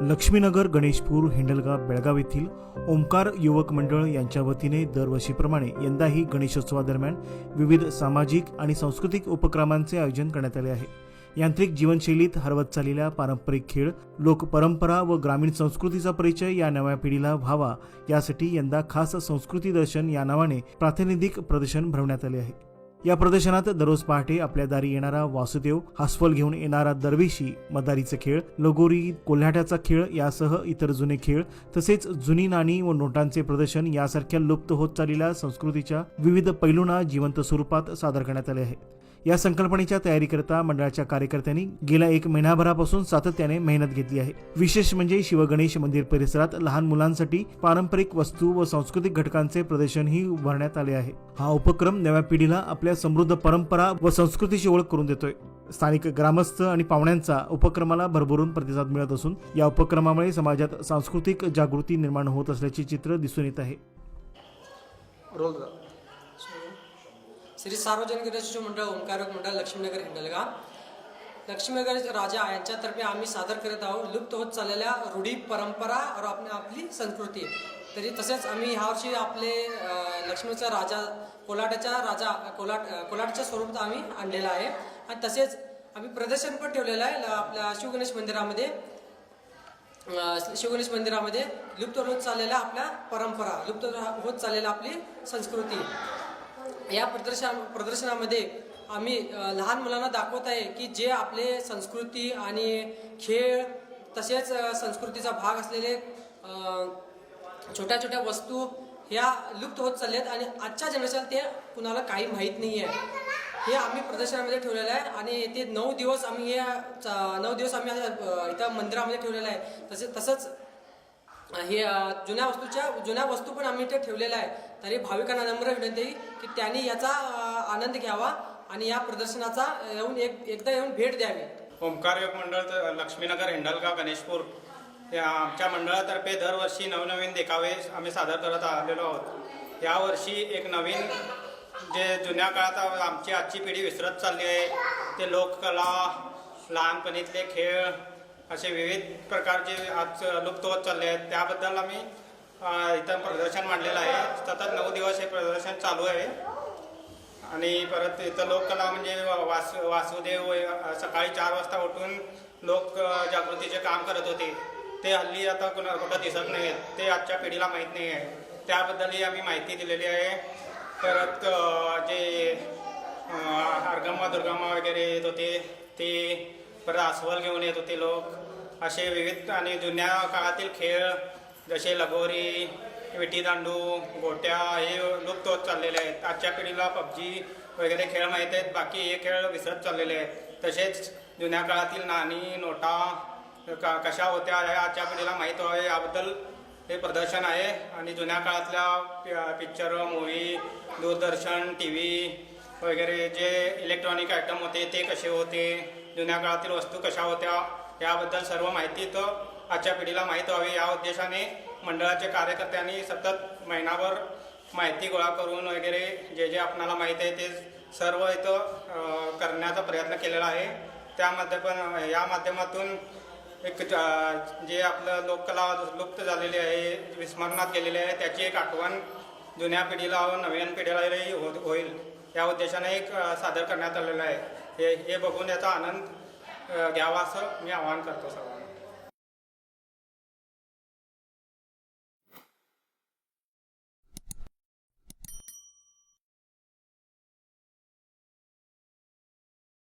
लक्ष्मीनगर गणेशपूर हिंडलगा बेळगाव येथील ओमकार युवक मंडळ यांच्या वतीने दरवर्षीप्रमाणे यंदाही गणेशोत्सवादरम्यान विविध सामाजिक आणि सांस्कृतिक उपक्रमांचे आयोजन करण्यात आले आहे। यांत्रिक जीवनशैलीत हरवत चाललेल्या पारंपरिक खेळ, लोकपरंपरा व ग्रामीण संस्कृतीचा परिचय या नव्या पिढीला व्हावा यासाठी यंदा खास संस्कृती दर्शन या नावाने प्रातिनिधिक प्रदर्शन भरवण्यात आले आहे। या प्रदर्शनात दररोज पहाटे आपल्या दारी येणारा वासुदेव, हास्वल घेऊन येणारा दरवेशी, मदारीचे खेळ, लगोरी, कोल्हाट्याचा खेळ यासह इतर जुने खेळ तसेच जुनी नाणी व नोटांचे प्रदर्शन यासारख्या लुप्त होत चाललेल्या संस्कृतीच्या विविध पैलूंना जिवंत स्वरूपात सादर करण्यात आले आहे। या संकल्पनेच्या तयारीकरता मंडळाच्या कार्यकर्त्यांनी गेल्या 1 महिन्याभरापासून सातत्याने मेहनत घेतली आहे। विशेष म्हणजे शिवगणेश मंदिर परिसरात लहान मुलांसाठी पारंपरिक वस्तू व सांस्कृतिक घटकांचे प्रदर्शनही उभारण्यात आले आहे। हा उपक्रम नव्या पिढीला आपल्या समृद्ध परंपरा व संस्कृतीची ओळख करून देतोय। स्थानिक ग्रामस्थ आणि पाहुण्यांचा उपक्रमाला भरभरून प्रतिसाद मिळत असून या उपक्रमामुळे समाजात सांस्कृतिक जागृती निर्माण होत असल्याचे चित्र दिसून येत आहे। श्री सार्वजनिक गणेश मंडळ ओंकार मंडळ लक्ष्मीनगर हिंडलगा लक्ष्मीनगर राजा यांच्यातर्फे आम्ही सादर करत आहोत लुप्त होत चाललेल्या रूढी परंपरा और आपली संस्कृती। तरी तसेच आम्ही ह्या वर्षी आपले लक्ष्मीचा राजा कोलाटच्या स्वरूपात आम्ही आणलेला आहे आणि तसेच आम्ही प्रदर्शन पण ठेवलेलं आहे आपल्या शिवगणेश मंदिरामध्ये लुप्त होत चाललेल्या आपल्या परंपरा, लुप्त होत चाललेल्या आपली संस्कृती। या प्रदर्शनामध्ये आम्ही लहान मुलांना दाखवत आहे की जे आपले संस्कृती आणि खेळ तसेच संस्कृतीचा भाग असलेले छोट्या छोट्या वस्तू ह्या लुप्त होत चालल्यात आणि आजच्या जनरेशन ते कुणाला काही माहीत नाही आहे। हे आम्ही प्रदर्शनामध्ये ठेवलेलं आहे आणि ते 9 दिवस आम्ही इथं मंदिरामध्ये ठेवलेलं आहे। तसंच हे जुन्या वस्तू पण आम्ही इथे ठेवलेल्या आहे। तरी भाविकांना नम्र विनंती की त्यांनी याचा आनंद घ्यावा आणि या प्रदर्शनाचा एकदा येऊन भेट द्यावी। ओमकार युवक मंडळ लक्ष्मीनगर हिंडलगा गणेशपूर या आमच्या मंडळातर्फे दरवर्षी नवनवीन देखावे आम्ही सादर करत आलेलो आहोत। यावर्षी एक नवीन जे जुन्या काळात आमची आजची पिढी विसरत चालली आहे ते लोककला, लहानपणीतले खेळ असे विविध प्रकारचे आज लुप्त होत चालले आहेत। त्याबद्दल आम्ही इथं प्रदर्शन मांडलेलं आहे। सतत 9 दिवस हे प्रदर्शन चालू आहे आणि परत इथं लोककला म्हणजे वासुदेव सकाळी 4 वाजता उठून लोक जागृतीचे काम करत होते ते हल्ली आता कुठं दिसत नाही आहेत, ते आजच्या पिढीला माहीत नाही आहे। त्याबद्दलही आम्ही माहिती दिलेली आहे। परत जे अर्गम्मा दुर्गम्मा वगैरे येत होते ते परत अस्वल घेऊन येत होते लोक। असे विविध आणि जुन्या काळातील खेळ जसे लगोरी, विटीदांडू, गोट्या हे लुप्त होत चाललेले आहेत। आजच्या पिढीला पबजी वगैरे खेळ माहीत आहेत, बाकी हे खेळ विसरत चाललेले आहेत। तसेच जुन्या काळातील नाणी, नोटा कशा होत्या हे आजच्या पिढीला माहीत व्हावे याबद्दल हे प्रदर्शन आहे। आणि जुन्या काळातल्या पिक्चर, मूवी, दूरदर्शन, TV वगैरे जे इलेक्ट्रॉनिक आयटम होते ते कसे होते, जुन्या काळातील वस्तू कशा होत्या याबद्दल सर्व माहिती तर आजच्या पिढीला माहीत व्हावी या उद्देशाने मंडळाचे कार्यकर्त्यांनी सतत महिनाभर माहिती गोळा करून वगैरे जे आपणाला माहीत आहे ते सर्व इथं करण्याचा प्रयत्न केलेला आहे। त्यामध्ये पण या माध्यमातून एक जे आपलं लोककला लुप्त झालेली आहे, विस्मरणात गेलेली आहे त्याची एक आठवण जुन्या पिढीला व नवीन पिढीलाही होईल या उद्देशाने एक सादर करण्यात आलेलं आहे। हे बघून याचा आनंद घ्यावा असं मी आवाहन करतो सर्वांना।